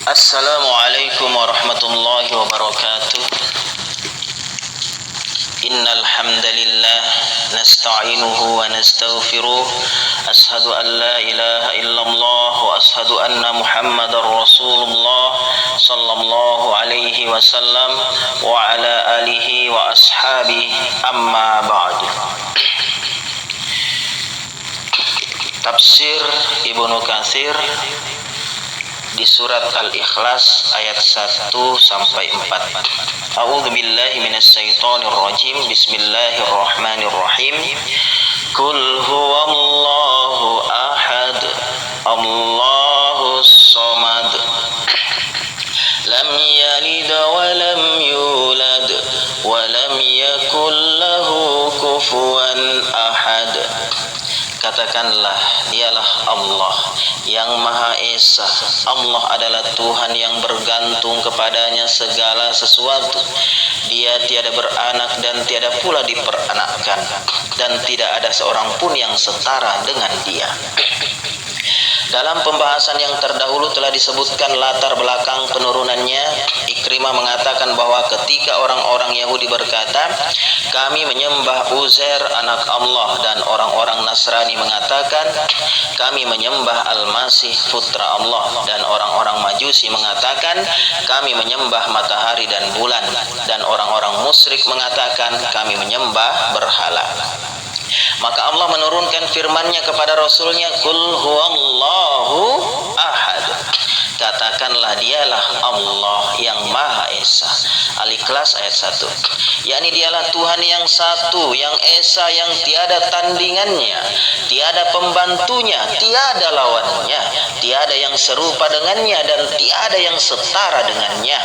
Assalamualaikum warahmatullahi wabarakatuh. Innal hamdalillah nasta'inuhu wa nastaghfiruh. Ashhadu an la ilaha illallah wa ashhadu anna Muhammadar Rasulullah sallallahu alaihi wasallam wa ala alihi wa ashabihi, amma ba'du. Tafsir Ibnu Katsir di surat Al-Ikhlas ayat 1 sampai 4. A'udzu billahi minasyaitonir rajim. Bismillahirrahmanirrahim. Qul huwallahu ahad, Allahus samad. Lam yalid wa lam yulad wa lam yakul lahu kufuwan ahad. Katakanlah, dialah Allah yang Maha Esa. Allah adalah Tuhan yang bergantung kepadanya segala sesuatu. Dia tiada beranak dan tiada pula diperanakkan, dan tidak ada seorang pun yang setara dengan Dia. Dalam pembahasan yang terdahulu telah disebutkan latar belakang penurunannya. Ikrimah mengatakan bahwa ketika orang-orang Yahudi berkata, kami menyembah Uzair anak Allah, dan orang-orang Nasrani mengatakan, kami menyembah Al-Masih putra Allah, dan orang-orang Majusi mengatakan, kami menyembah matahari dan bulan, dan orang-orang musyrik mengatakan, kami menyembah berhala. Maka Allah menurunkan firman-Nya kepada Rasul-Nya, Qul huwallahu ahad. Katakanlah, dialah Allah yang Maha Esa. Al-Ikhlas ayat 1. Yakni dialah Tuhan yang satu, yang esa, yang tiada tandingannya, tiada pembantunya, tiada lawannya, tiada yang serupa dengannya, dan tiada yang setara dengannya.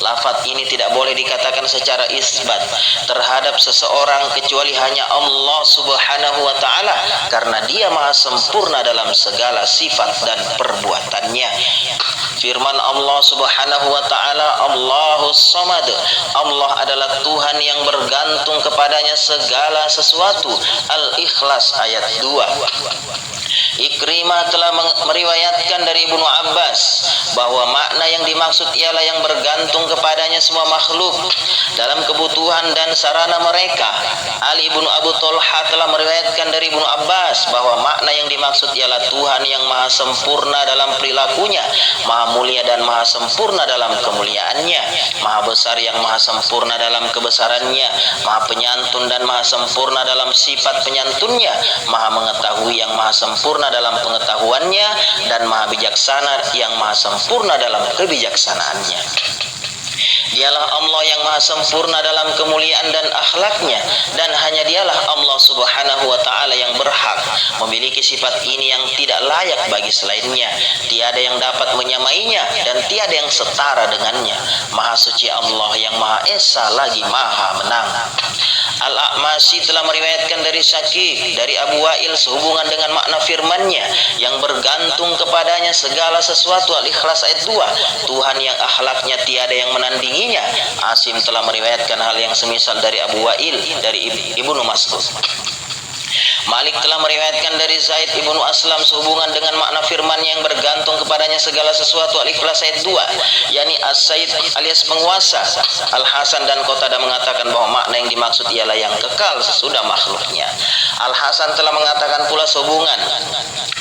Lafaz ini tidak boleh dikatakan secara isbat terhadap seseorang kecuali hanya Allah Subhanahu wa ta'ala, karena Dia Maha sempurna dalam segala sifat dan perbuatannya. Firman Allah Subhanahu wa ta'ala, Allahus samad. Allah adalah Tuhan yang bergantung kepadanya segala sesuatu. Al-Ikhlas ayat 2. Ikrimah telah meriwayatkan dari Ibnu Abbas bahwa makna yang dimaksud ialah yang bergantung kepadanya semua makhluk dalam kebutuhan dan sarana mereka. Ali bin Abu Thalhah telah meriwayatkan dari Ibnu Abbas bahwa makna yang dimaksud ialah Tuhan yang Maha sempurna dalam perilakunya, Maha mulia dan Maha sempurna dalam kemuliaannya, Maha besar yang Maha sempurna dalam kebesarannya, Maha penyantun dan Maha sempurna dalam sifat penyantunnya, Maha mengetahui yang Maha sempurna dalam pengetahuannya, dan Maha bijaksana yang Maha sempurna dalam kebijaksanaannya. Dialah Allah yang Maha sempurna dalam kemuliaan dan akhlaknya, dan hanya Dialah Allah Subhanahu wa ta'ala yang berhak memiliki sifat ini yang tidak layak bagi selainnya. Tiada yang dapat menyamainya dan tiada yang setara dengannya. Maha suci Allah yang Maha Esa lagi Maha menang. Al-A'mashi telah meriwayatkan dari Syakik, dari Abu Wa'il sehubungan dengan makna firman-Nya yang bergantung kepadanya segala sesuatu. Al-Ikhlas ayat 2. Tuhan yang akhlaknya tiada yang menandinginya. Asim telah meriwayatkan hal yang semisal dari Abu Wa'il, dari Ibnu Mas'ud. Malik telah meriwayatkan dari Zaid ibnu Aslam sehubungan dengan makna firman yang bergantung kepadanya segala sesuatu. Al-Ikhlas ayat 2, yakni As-Said alias penguasa. Al-Hasan dan Qatadah mengatakan bahwa makna yang dimaksud ialah yang kekal sesudah makhluknya. Al-Hasan telah mengatakan pula sehubungan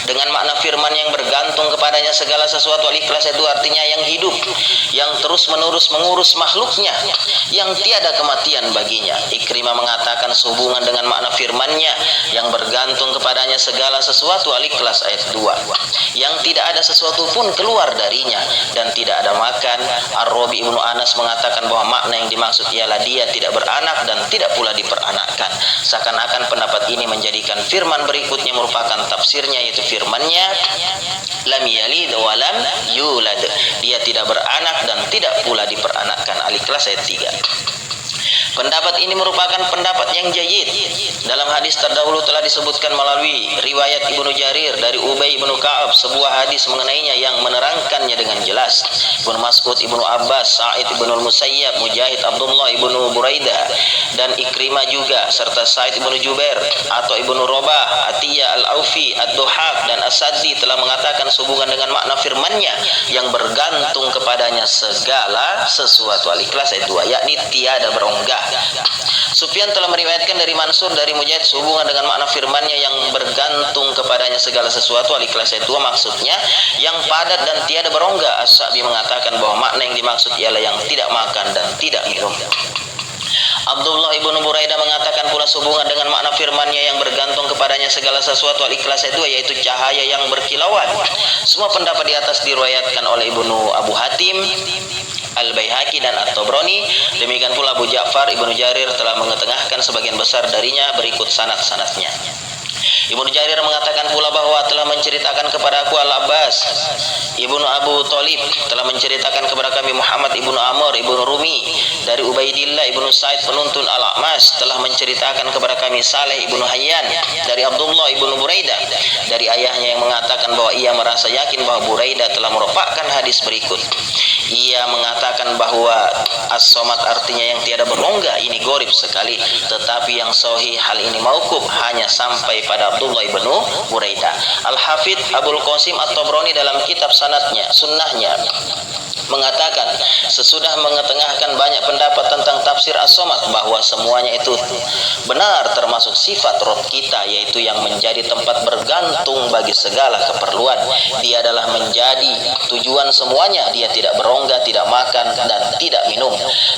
dengan makna firman yang bergantung kepadanya segala sesuatu. Al-Ikhlas ayat 2 artinya yang hidup, yang terus menerus mengurus makhluknya, yang tiada kematian baginya. Ikrimah mengatakan sehubungan dengan makna firman-Nya yang bergantung kepadanya segala sesuatu. Al-Ikhlas ayat 2, yang tidak ada sesuatu pun keluar darinya dan tidak ada makan. Ar-Rabi ibnu Anas mengatakan bahwa makna yang dimaksud ialah Dia tidak beranak dan tidak pula diperanakkan. Seakan-akan pendapat ini menjadikan firman berikutnya merupakan tafsirnya, yaitu firman-Nya lam yalid wa lam yulad. Dia tidak beranak dan tidak pula diperanakkan. Al-Ikhlas ayat 3. Pendapat ini merupakan pendapat yang jayyid. Dalam hadis terdahulu telah disebutkan melalui riwayat Ibnu Jarir dari Ubay bin Ka'ab sebuah hadis mengenainya yang menerangkannya dengan jelas. Ibnu Mas'ud, Ibnu Abbas, Sa'id ibn al-Musayyab, Mujahid, Abdullah ibnu Buraidah, dan Ikrimah juga, serta Sa'id ibn Jubair atau Ibnu Robah, Atiyah al-Aufi, Ad-Duhaq, dan As-Saddi telah mengatakan sehubungan dengan makna firman-Nya yang bergantung kepadanya segala sesuatu. Al-Ikhlas ayat 2, yakni tiada beronggah. Sufyan telah meriwayatkan dari Mansur dari Mujahid sehubungan dengan makna firman-Nya yang bergantung kepadanya segala sesuatu. Al-Ikhlas ayat 2 maksudnya yang padat dan tiada beronggah. As-Sa'di mengatakan bahwa makna yang dimaksud ialah yang tidak makan dan tidak minum. Abdullah ibnu Buraidah mengatakan pula sehubungan dengan makna firman-Nya yang bergantung kepadanya segala sesuatu. Al-Ikhlas ayat 2 yaitu cahaya yang berkilauan. Semua pendapat di atas diriwayatkan oleh Ibnu Abu Hatim, Al-Baihaqi dan At-Tabrani. Demikian pula Abu Ja'far Ibnu Jarir telah mengetengahkan sebagian besar darinya berikut sanad-sanadnya. Ibnu Jarir mengatakan pula bahwa telah menceritakan kepada aku Al-Abbas Ibnu Abu Thalib telah menceritakan kepada kami Muhammad Ibnu Amr Ibnu Rumi dari Ubaidillah Ibnu Sa'id penuntun Al-A'mas telah menceritakan kepada kami Saleh Ibnu Hayyan dari Abdullah Ibnu Buraidah dari ayahnya yang mengatakan bahwa ia merasa yakin bahwa Buraidah telah merupakan hadis berikut. Ia mengatakan bahwa as-somad artinya yang tiada berongga. Ini gorib sekali, tetapi yang sahih hal ini mauquf hanya sampai pada Abdullah ibnu Buraidah. Al-Hafidh Abul Qasim At-Tabrani dalam kitab sanadnya, sunnahnya mengatakan sesudah mengetengahkan banyak pendapat tentang tafsir as-somad bahwa semuanya itu benar termasuk sifat Rabb kita, yaitu yang menjadi tempat bergantung bagi segala keperluan. Dia adalah menjadi tujuan semuanya. Dia tidak berongga, tidak makan dan tidak minum,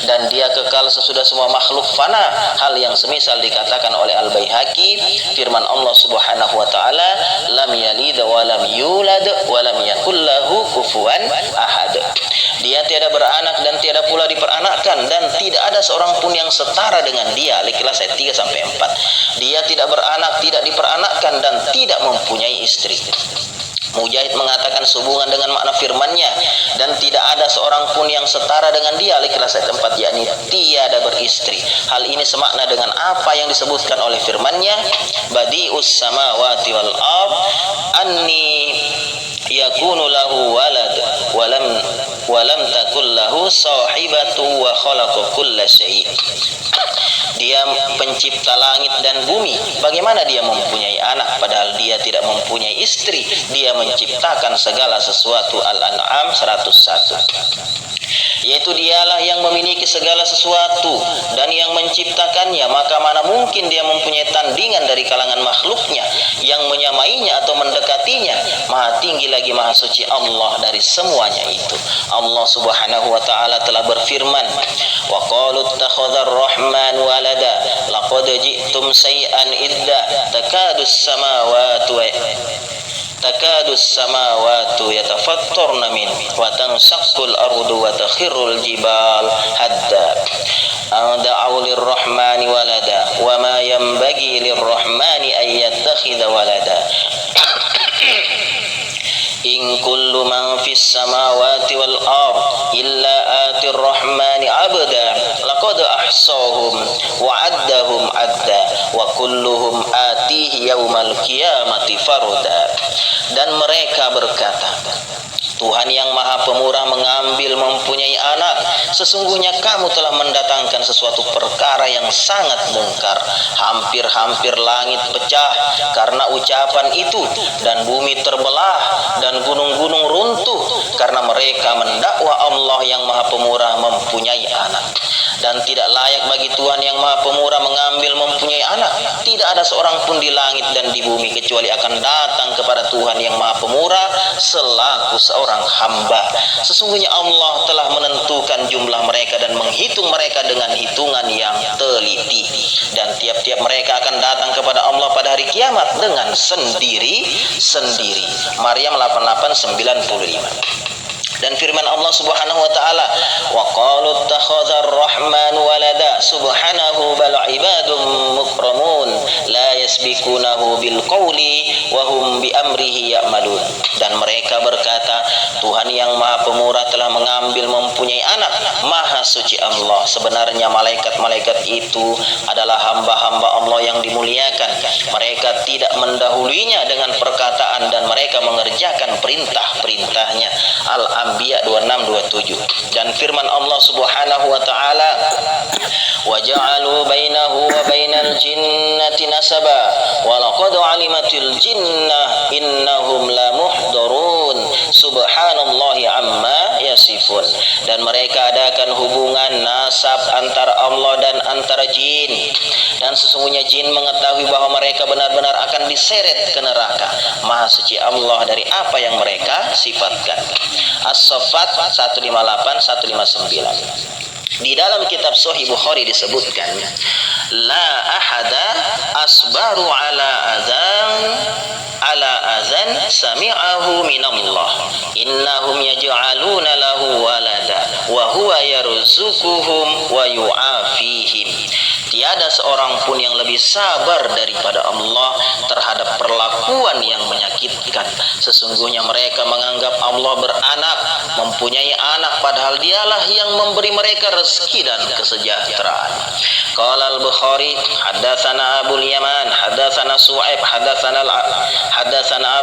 dan dia kekal sesudah semua makhluk fana. Hal yang semisal dikatakan oleh Al-Baihaqi firman Allah Subhanahu wa taala, lam yalid wa lam yulad wa lam yakul lahu kufuwan ahad. Dia tiada beranak dan tiada pula diperanakkan, dan tidak ada seorang pun yang setara dengan dia. Al-Ikhlas ayat 3 sampai 4. Dia tidak beranak, tidak diperanakkan dan tidak mempunyai istri. Mujahid mengatakan sehubungan dengan makna firman-Nya dan tidak ada seorang pun yang setara dengan dia. Al-Ikhlas ayat 4, yakni tiada beristri. Hal ini semakna dengan apa yang disebutkan oleh firman-Nya, badi'us samawati wal ard anni yakunu lahu walad walam takul lahu sahibatu wa khalaqa kulla syai'. Dia pencipta langit dan bumi. Bagaimana dia mempunyai anak padahal dia tidak mempunyai istri? Dia menciptakan segala sesuatu. Al-An'am 101. Yaitu dialah yang memiliki segala sesuatu dan yang menciptakannya, maka mana mungkin dia mempunyai tandingan dari kalangan makhluknya yang menyamainya atau mendekatinya. Maha tinggi lagi maha suci Allah dari semuanya itu. Allah Subhanahu wa taala telah berfirman, wa qalu ittakhadhar rahman walada laqad ji'tum shay'an idda takadus samawatu yatafattarna min wa tansaqqul ardu wa takhirrul jibal hadda da'u lirrahmani walada wa ma yanbaghi lirrahmani an yattakhidha walada in kullu man fis samawati wal ard illa atir rahmani abda laqad ahsahum wa addahum adda wa kulluhum atihi yaumal qiyamati farda. Dan mereka berkata, Tuhan yang maha pemurah mengambil mempunyai anak. Sesungguhnya kamu telah mendatangkan sesuatu perkara yang sangat mungkar. Hampir-hampir langit pecah karena ucapan itu, dan bumi terbelah dan gunung-gunung runtuh karena mereka mendakwa Allah yang maha pemurah mempunyai anak. Dan tidak layak bagi Tuhan yang maha pemurah mengambil mempunyai anak. Tidak ada seorang pun di langit dan di bumi kecuali akan datang kepada Tuhan yang maha pemurah selaku seorang hamba. Sesungguhnya Allah telah menentukan jumlah mereka dan menghitung mereka dengan hitungan yang teliti. Dan tiap-tiap mereka akan datang kepada Allah pada hari kiamat dengan sendiri-sendiri. Maryam 88:95. Dan firman Allah Subhanahu wa taala, wa qalu ittakhadhar rahman walada subhanahu bal ibadun mukramun la yasbikunahu bil qawli wa hum bi amrihi ya'malun. Dan mereka berkata, Tuhan yang maha pemurah telah mengambil mempunyai anak. Maha suci Allah. Sebenarnya malaikat-malaikat itu adalah hamba-hamba Allah yang dimuliakan. Mereka tidak mendahuluinya dengan perkataan dan mereka mengerjakan perintah-perintahnya. Al-Anbiya 26-27. Dan firman Allah Subhanahu wa taala, wa ja'alu bainahu wa bainal jinnati nasaba wa laqad alimatil jinnah innahum subhanallahi amma yasifun. Dan mereka adakan hubungan nasab antara Allah dan antara jin, dan sesungguhnya jin mengetahui bahwa mereka benar-benar akan diseret ke neraka. Maha suci Allah dari apa yang mereka sifatkan. As-Saffat 158-159. Di dalam kitab Sahih Bukhari disebutkan, la ahada asbaru ala azan sami'ahu minallah, innahum yaj'aluna lahu walada wa huwa yarzuquhum wa yu'afihim. Tiada seorang pun yang lebih sabar daripada Allah terhadap perlakuan yang menyakitkan. Sesungguhnya mereka menganggap Allah beranak, mempunyai anak, padahal dialah yang memberi mereka rezeki dan kesejahteraan. Qala al-Bukhari haddatsana Abu Yaman haddatsana Su'aib haddatsana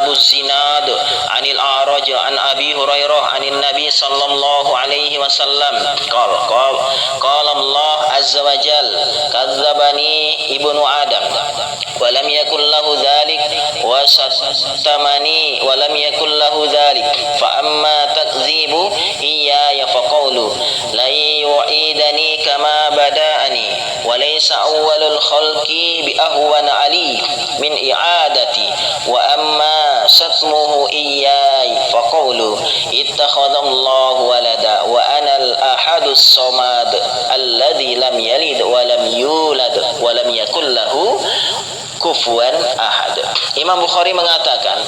Abu Zinad anil A'raj an Abi Hurairah anin Nabi sallallahu alaihi wasallam qala Allah azza wa jalla kadzdzabani ibnu Adam wa lam yakul lahu dzalik wa sattamani wa lam yakul lahu dzalik fa amma takdzibu iyaya faqulu la yu'idani kama bada'ani wa laysa awwalul khalqi bi ahwana ali min i'adati wa amma satmuhu iyaya faqulu ittakhadallahu walada wa ana al-ahadus samad alladzi lam yalid wa lam yulad wa lam yakul lahu kufuwan ahad. Imam Bukhari mengatakan,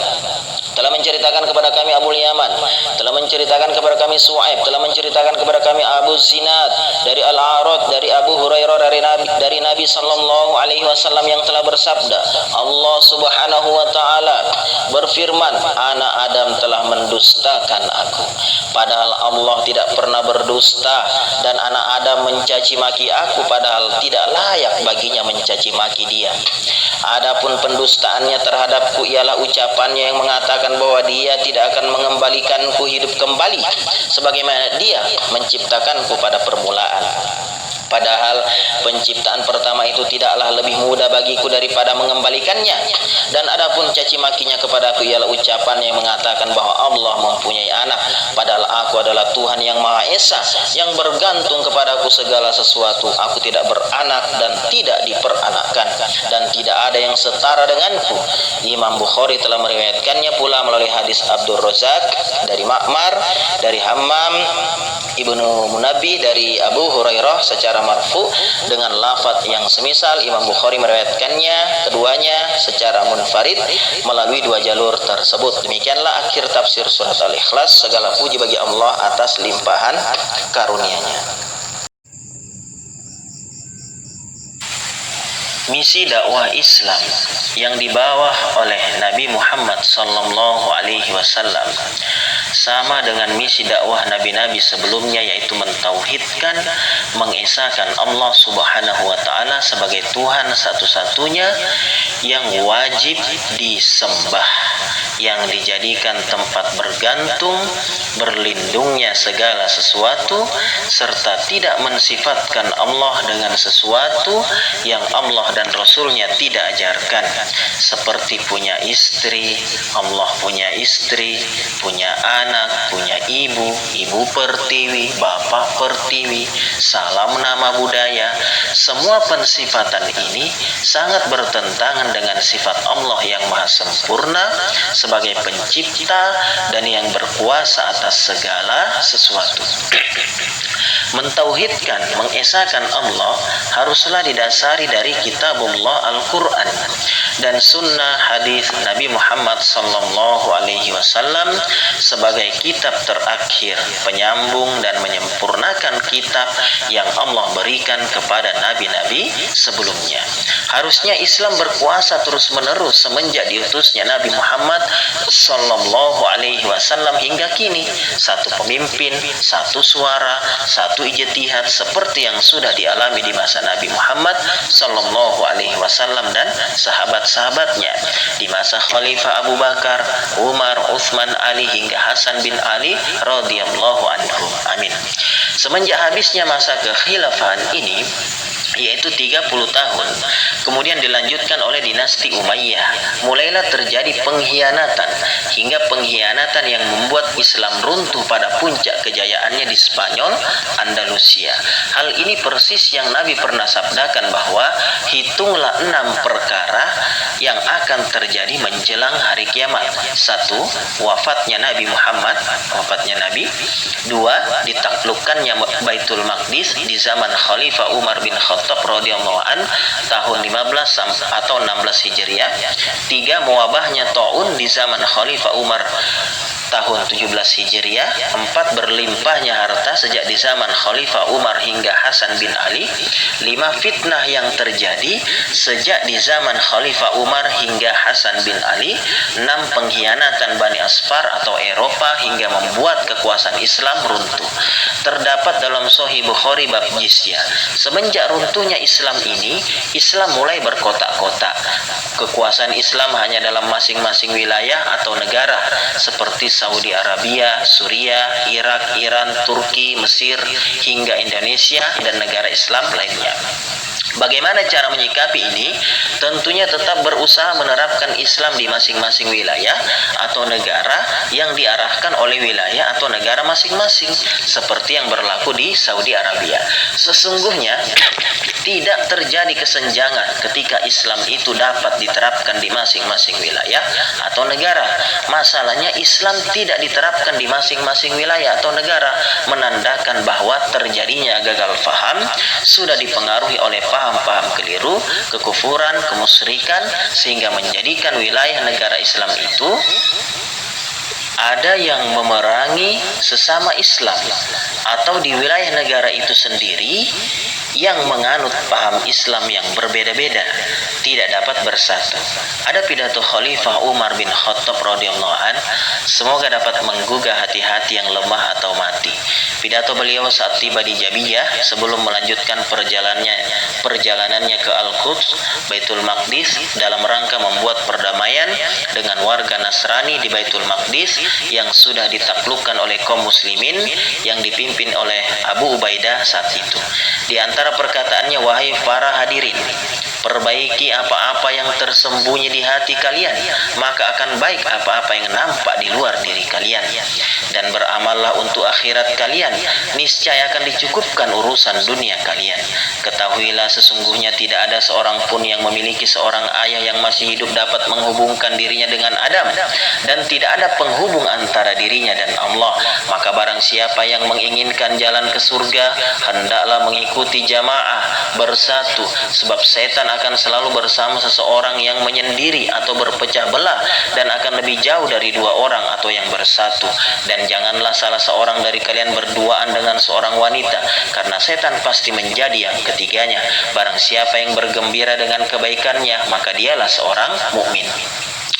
telah menceritakan kepada kami Abu Yaman, telah menceritakan kepada kami Su'aib, telah menceritakan kepada kami Abu Zinad dari Al-A'raj dari Abu Hurairah dari Nabi sallallahu alaihi wasallam yang telah bersabda, Allah Subhanahu wa taala berfirman, anak Adam telah mendustakan aku, padahal Allah tidak pernah berdusta, dan anak Adam mencaci maki aku padahal tidak layak baginya mencaci maki dia. Adapun pendustaannya terhadapku ialah ucapannya yang mengatakan bahwa dia tidak akan mengembalikanku hidup kembali sebagaimana dia menciptakanku pada permulaan. Padahal penciptaan pertama itu tidaklah lebih mudah bagiku daripada mengembalikannya. Dan adapun caci makinya kepadaku ialah ucapan yang mengatakan bahwa Allah mempunyai anak, padahal aku adalah Tuhan yang Maha Esa yang bergantung kepadaku segala sesuatu. Aku tidak beranak dan tidak diperanakkan, dan tidak ada yang setara denganku. Imam Bukhari telah meriwayatkannya pula melalui hadis Abdul Razak dari Ma'mar dari Hammam Ibnu Munabbi dari Abu Hurairah secara marfu dengan lafaz yang semisal. Imam Bukhari meriwayatkannya keduanya secara munfarid melalui dua jalur tersebut. Demikianlah akhir tafsir surat Al-Ikhlas. Segala puji bagi Allah atas limpahan karunia-Nya. Misi dakwah Islam yang dibawa oleh Nabi Muhammad sallallahu alaihi wasallam sama dengan misi dakwah nabi-nabi sebelumnya, yaitu mentauhidkan, mengesahkan Allah Subhanahu wa taala sebagai Tuhan satu-satunya yang wajib disembah, yang dijadikan tempat bergantung, berlindungnya segala sesuatu, serta tidak mensifatkan Allah dengan sesuatu yang Allah dan Rasulnya tidak ajarkan, seperti punya istri. Allah punya istri, punya anak, punya ibu pertiwi, bapak pertiwi, salam nama budaya. Semua pensifatan ini sangat bertentangan dengan sifat Allah yang maha sempurna sebagai pencipta dan yang berkuasa atas segala sesuatu. Mentauhidkan, mengesahkan Allah haruslah didasari dari kitabullah Al-Quran dan sunnah hadis Nabi Muhammad sallallahu alaihi wasallam sebagai kitab terakhir, penyambung dan menyempurnakan kitab yang Allah berikan kepada nabi-nabi sebelumnya. Harusnya Islam berkuasa terus-menerus semenjak diutusnya Nabi Muhammad sallallahu alaihi wasallam hingga kini. Satu pemimpin, satu suara, satu ijtihad seperti yang sudah dialami di masa Nabi Muhammad sallallahu alaihi wasallam dan sahabat-sahabatnya, di masa Khalifah Abu Bakar, Umar, Utsman, Ali hingga Hasan bin Ali radhiyallahu anhu. Amin. Semenjak habisnya masa kekhilafahan ini, yaitu 30 tahun. Kemudian dilanjutkan oleh dinasti Umayyah. Mulailah terjadi pengkhianatan hingga pengkhianatan yang membuat Islam runtuh pada puncak kejayaannya di Spanyol, Andalusia. Hal ini persis yang Nabi pernah sabdakan bahwa hitunglah 6 perkara yang akan terjadi menjelang hari kiamat. 1. Wafatnya Nabi Muhammad, wafatnya Nabi. 2. Ditaklukkannya Baitul Maqdis di zaman Khalifah Umar bin Khattab radhiyallahu an tahun 15 atau 16 Hijriah. 3. Mewabahnya taun di zaman Khalifah Umar tahun 17 Hijriah. 4. Berlimpahnya harta sejak di zaman Khalifah Umar hingga Hasan bin Ali. 5. Fitnah yang terjadi sejak di zaman Khalifah Umar hingga Hasan bin Ali. 6. Pengkhianatan Bani Asfar atau Eropa hingga membuat kekuasaan Islam runtuh. Terdapat dalam Sahih Bukhari bab jizyah. Semenjak runtuhnya Islam ini, Islam mulai berkotak-kotak. Kekuasaan Islam hanya dalam masing-masing wilayah atau negara seperti Saudi Arabia, Suriah, Irak, Iran, Turki, Mesir, hingga Indonesia dan negara Islam lainnya. Bagaimana cara menyikapi ini? Tentunya tetap berusaha menerapkan Islam di masing-masing wilayah atau negara yang diarahkan oleh wilayah atau negara masing-masing, seperti yang berlaku di Saudi Arabia. Sesungguhnya tidak terjadi kesenjangan ketika Islam itu dapat diterapkan di masing-masing wilayah atau negara. Masalahnya Islam tidak diterapkan di masing-masing wilayah atau negara, menandakan bahwa terjadinya gagal faham, sudah dipengaruhi oleh paham-paham keliru, kekufuran, kemusyrikan, sehingga menjadikan wilayah negara Islam itu ada yang memerangi sesama Islam, atau di wilayah negara itu sendiri yang menganut paham Islam yang berbeda-beda tidak dapat bersatu. Ada pidato Khalifah Umar bin Khattab radhiyallahu an, semoga dapat menggugah hati-hati yang lemah atau mati. Pidato beliau saat tiba di Jabiyah sebelum melanjutkan perjalanannya ke Al-Quds, Baitul Maqdis, dalam rangka membuat perdamaian dengan warga Nasrani di Baitul Maqdis yang sudah ditaklukkan oleh kaum muslimin yang dipimpin oleh Abu Ubaidah saat itu. Di antara perkataannya, wahai para hadirin, perbaiki apa-apa yang tersembunyi di hati kalian, maka akan baik apa-apa yang nampak di luar diri kalian. Dan beramallah untuk akhirat kalian, niscaya akan dicukupkan urusan dunia kalian. Ketahuilah sesungguhnya tidak ada seorang pun yang memiliki seorang ayah yang masih hidup dapat menghubungkan dirinya dengan Adam, dan tidak ada penghubung antara dirinya dan Allah. Maka barang siapa yang menginginkan jalan ke surga, hendaklah mengikuti jamaah, bersatu, sebab setan akan selalu bersama seseorang yang menyendiri atau berpecah belah, dan akan lebih jauh dari dua orang atau yang bersatu. Dan janganlah salah seorang dari kalian berduaan dengan seorang wanita, karena setan pasti menjadi yang ketiganya. Barang siapa yang bergembira dengan kebaikannya, maka dialah seorang mukmin.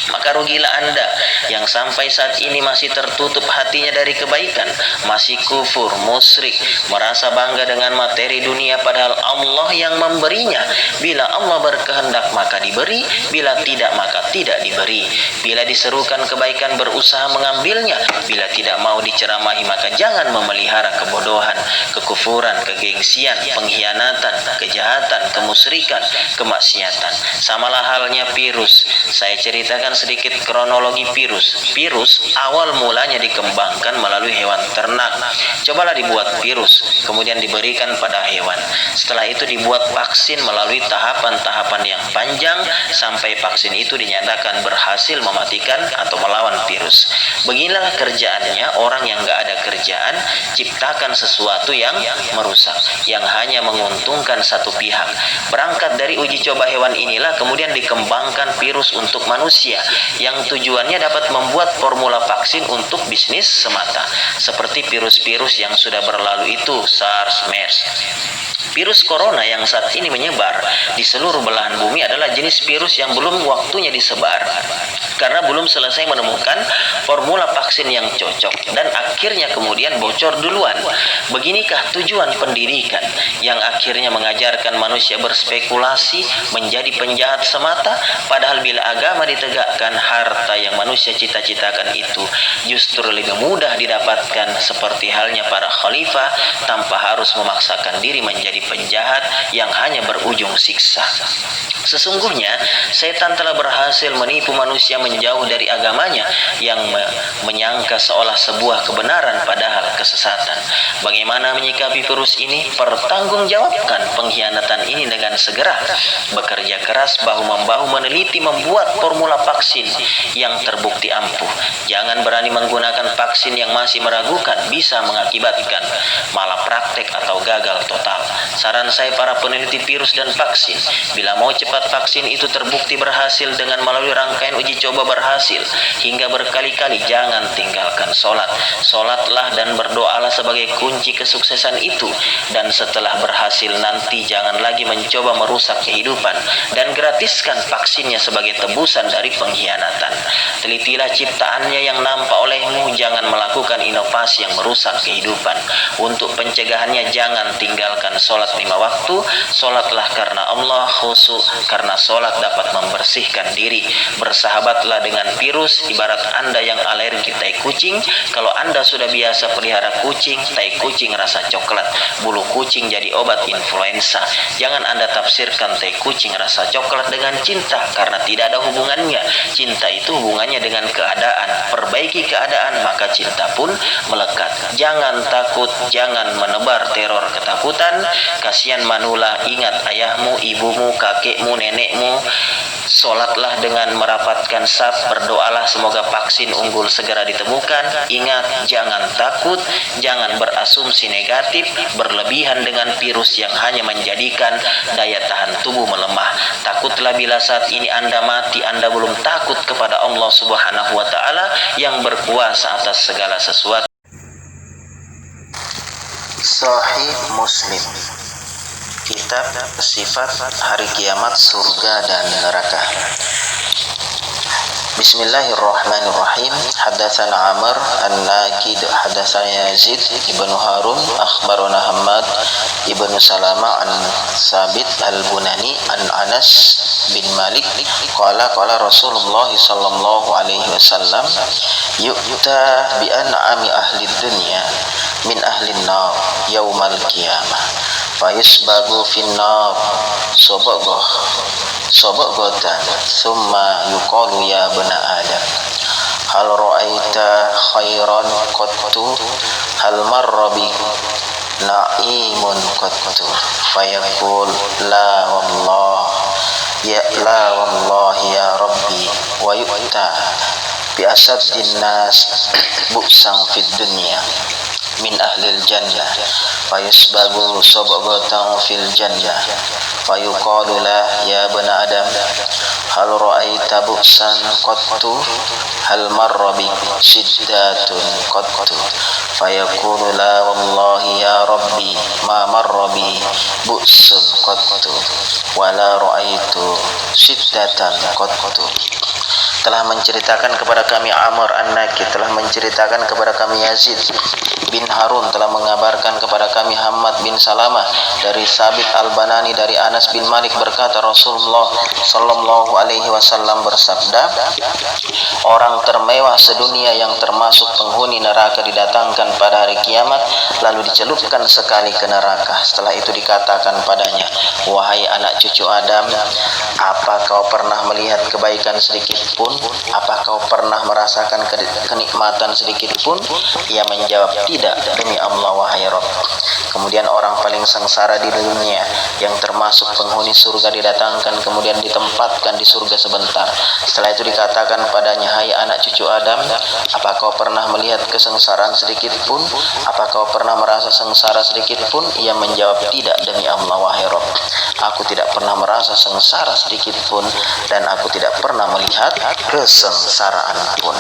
Maka rugilah Anda yang sampai saat ini masih tertutup hatinya dari kebaikan, masih kufur, musyrik, merasa bangga dengan materi dunia padahal Allah yang memberinya. Bila Allah berkehendak maka diberi, bila tidak maka tidak diberi. Bila diserukan kebaikan berusaha mengambilnya, bila tidak mau diceramahi maka jangan memelihara kebodohan, kekufuran, kegengsian, pengkhianatan, kejahatan, kemusyrikan, kemaksiatan. Samalah halnya virus. Saya ceritakan sedikit kronologi virus. Virus awal mulanya dikembangkan melalui hewan ternak. Cobalah dibuat virus, kemudian diberikan pada hewan. Setelah itu dibuat vaksin melalui tahapan-tahapan yang panjang sampai vaksin itu dinyatakan berhasil mematikan atau melawan virus. Beginilah kerjaannya orang yang gak ada kerjaan, ciptakan sesuatu yang merusak, yang hanya menguntungkan satu pihak. Berangkat dari uji coba hewan inilah kemudian dikembangkan virus untuk manusia, yang tujuannya dapat membuat formula vaksin untuk bisnis semata, seperti virus-virus yang sudah berlalu itu, SARS, MERS. Virus corona yang saat ini menyebar di seluruh belahan bumi adalah jenis virus yang belum waktunya disebar, karena belum selesai menemukan formula vaksin yang cocok, dan akhirnya kemudian bocor duluan. Beginikah tujuan pendidikan yang akhirnya mengajarkan manusia berspekulasi, menjadi penjahat semata, padahal bila agama ditegakkan, harta yang manusia cita-citakan itu justru lebih mudah didapatkan, seperti halnya para khalifah tanpa harus memaksakan diri menjadi mengikuti penjahat yang hanya berujung siksa. Sesungguhnya setan telah berhasil menipu manusia menjauh dari agamanya yang menyangka seolah sebuah kebenaran padahal kesesatan. Bagaimana menyikapi virus ini? Pertanggungjawabkan pengkhianatan ini dengan segera. Bekerja keras bahu-membahu meneliti membuat formula vaksin yang terbukti ampuh. Jangan berani menggunakan vaksin yang masih meragukan, bisa mengakibatkan malapraktek atau gagal total. Saran saya para peneliti virus dan vaksin, bila mau cepat vaksin itu terbukti berhasil dengan melalui rangkaian uji coba berhasil hingga berkali-kali, jangan tinggalkan sholat. Sholatlah dan berdoalah sebagai kunci kesuksesan itu. Dan setelah berhasil nanti jangan lagi mencoba merusak kehidupan, dan gratiskan vaksinnya sebagai tebusan dari pengkhianatan. Telitilah ciptaannya yang nampak olehmu, jangan melakukan inovasi yang merusak kehidupan. Untuk pencegahannya jangan tinggalkan sholat 5 waktu. Sholatlah karena Allah, khusyuk karena sholat dapat membersihkan diri. Bersahabatlah dengan virus ibarat Anda yang alergi tai kucing. Kalau Anda sudah biasa pelihara kucing, tai kucing rasa coklat, bulu kucing jadi obat influenza. Jangan Anda tafsirkan tai kucing rasa coklat dengan cinta, karena tidak ada hubungannya. Cinta itu hubungannya dengan keadaan. Perbaiki keadaan maka cinta pun melekat. Jangan takut, jangan menebar teror ketakutan. Kasihan manula, ingat ayahmu, ibumu, kakekmu, nenekmu. Sholatlah dengan merapatkan saf, berdoalah semoga vaksin unggul segera ditemukan. Ingat, jangan takut, jangan berasumsi negatif, berlebihan dengan virus yang hanya menjadikan daya tahan tubuh melemah. Takutlah bila saat ini Anda mati, Anda belum takut kepada Allah Subhanahu wa Ta'ala yang berkuasa atas segala sesuatu. Sahih Muslim, kitab sifat hari kiamat, surga dan neraka. Bismillahirrahmanirrahim. Hadatsana Amr an-Nakid hadatsana Yazid ibnu Harun akhbarana Hammad ibnu Salama an Sabit al-Bunani an Anas bin Malik qala Rasulullah sallallahu alaihi wasallam yu'ta bi an'ami ahli dunya min ahli an-nar yaumal qiyamah fayusbagu finnar sobogotan summa yuqalu ya bana adam hal ra'aita khairan qattu hal marra bi na'imun qattu fayaqul la wallahi ya rabbi wa yu'ta bi asaddin nas bu'san fid dunya min ahlil jannah fayusbagu sabagatan fil jannah fayuqalu lah ya bana adam hal ra'aita bu'san qattu hal marra bi shiddatun qattu fayaqulu la wallahi ya rabbi ma marra bi bu'sun qattu wa la ra'aitu shiddatan qattu. Telah menceritakan kepada kami Amr an-Nakid, telah menceritakan kepada kami Yazid bin Harun, telah mengabarkan kepada kami Hammad bin Salamah dari Sabit al-Banani dari Anas bin Malik berkata Rasulullah sallallahu alaihi wasallam bersabda, orang termewah sedunia yang termasuk penghuni neraka didatangkan pada hari kiamat lalu dicelupkan sekali ke neraka. Setelah itu dikatakan padanya, wahai anak cucu Adam, apa kau pernah melihat kebaikan sedikit pun? Apa kau pernah merasakan kenikmatan sedikit pun? Ia menjawab, tidak, demi Allah wahai Rabb. Kemudian orang paling sengsara di dunia yang termasuk penghuni surga didatangkan kemudian ditempatkan di surga sebentar. Setelah itu dikatakan padanya, hai anak cucu Adam, apa kau pernah melihat kesengsaraan sedikit pun? Apa kau pernah merasa sengsara sedikit pun? Ia menjawab, tidak, demi Allah wahai Rabb. Aku tidak pernah merasa sengsara sedikit pun dan aku tidak pernah melihat kesengsaraan pun.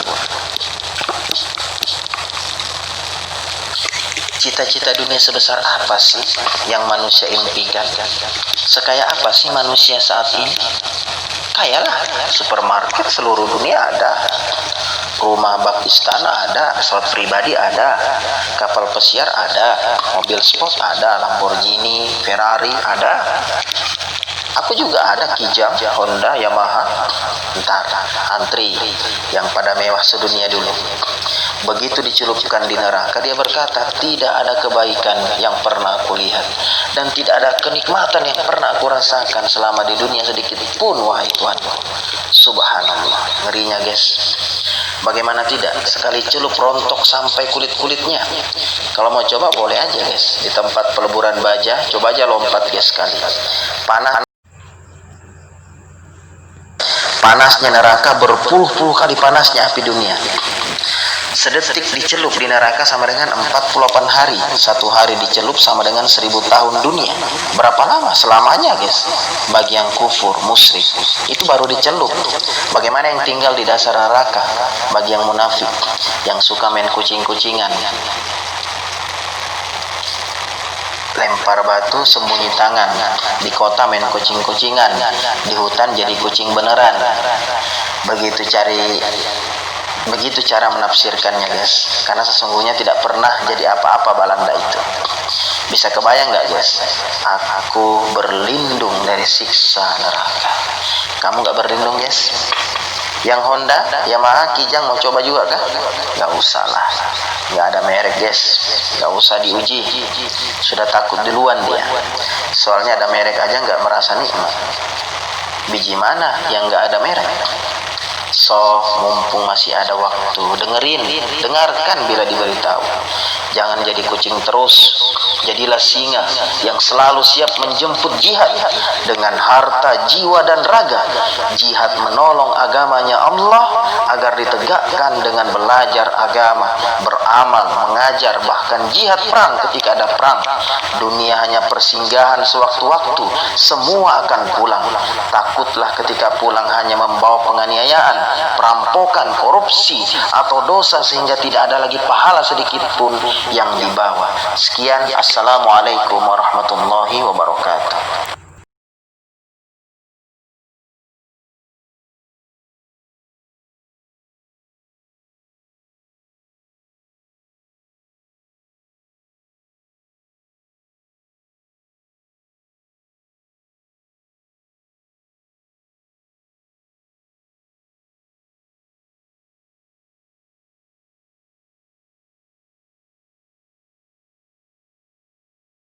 Cita-cita dunia sebesar apa sih yang manusia impikan? Sekaya apa sih manusia saat ini? Kayalah, supermarket seluruh dunia ada, rumah bak istana ada, pesawat pribadi ada, kapal pesiar ada, mobil sport ada, Lamborghini, Ferrari ada. Aku juga ada Kijang, Honda, Yamaha. Ntar antri yang pada mewah sedunia dulu. Begitu dicelupkan di neraka, dia berkata, tidak ada kebaikan yang pernah aku lihat dan tidak ada kenikmatan yang pernah aku rasakan selama di dunia sedikit pun, wahai Tuhanku. Subhanallah, ngerinya guys. Bagaimana tidak, sekali celup rontok sampai kulit-kulitnya. Kalau mau coba boleh aja guys, di tempat peleburan baja, coba aja lompat guys sekali. Panasnya neraka berpuluh-puluh kali panasnya api dunia. Sedetik dicelup di neraka sama dengan 48 hari. Satu hari dicelup sama dengan 1000 tahun dunia. Berapa lama? Selamanya guys. Bagi yang kufur, musyrik, itu baru dicelup. Bagaimana yang tinggal di dasar neraka? Bagi yang munafik, yang suka main kucing-kucingan, lempar batu, sembunyi tangan, di kota main kucing-kucingan, di hutan jadi kucing beneran. Begitu cara menafsirkannya guys, karena sesungguhnya tidak pernah jadi apa-apa balanda itu. Bisa kebayang nggak guys? Aku berlindung dari siksa neraka. Kamu nggak berlindung guys? Yang Honda, Yamaha, Kijang mau coba juga kah? Nggak usah lah, nggak ada merek guys, nggak usah diuji, sudah takut duluan dia. Soalnya ada merek aja nggak merasa nikmat, biji mana yang nggak ada merek? So, mumpung masih ada waktu, dengarkan bila diberitahu. Jangan jadi kucing terus, jadilah singa yang selalu siap menjemput jihad dengan harta, jiwa, dan raga. Jihad menolong agamanya Allah agar ditegakkan dengan belajar agama, beramal, mengajar, bahkan jihad perang ketika ada perang. Dunia hanya persinggahan sewaktu-waktu, semua akan pulang. Takutlah ketika pulang hanya membawa penganiayaan, perampokan, korupsi, atau dosa sehingga tidak ada lagi pahala sedikit pun yang dibawa. Sekian, assalamualaikum warahmatullahi wabarakatuh.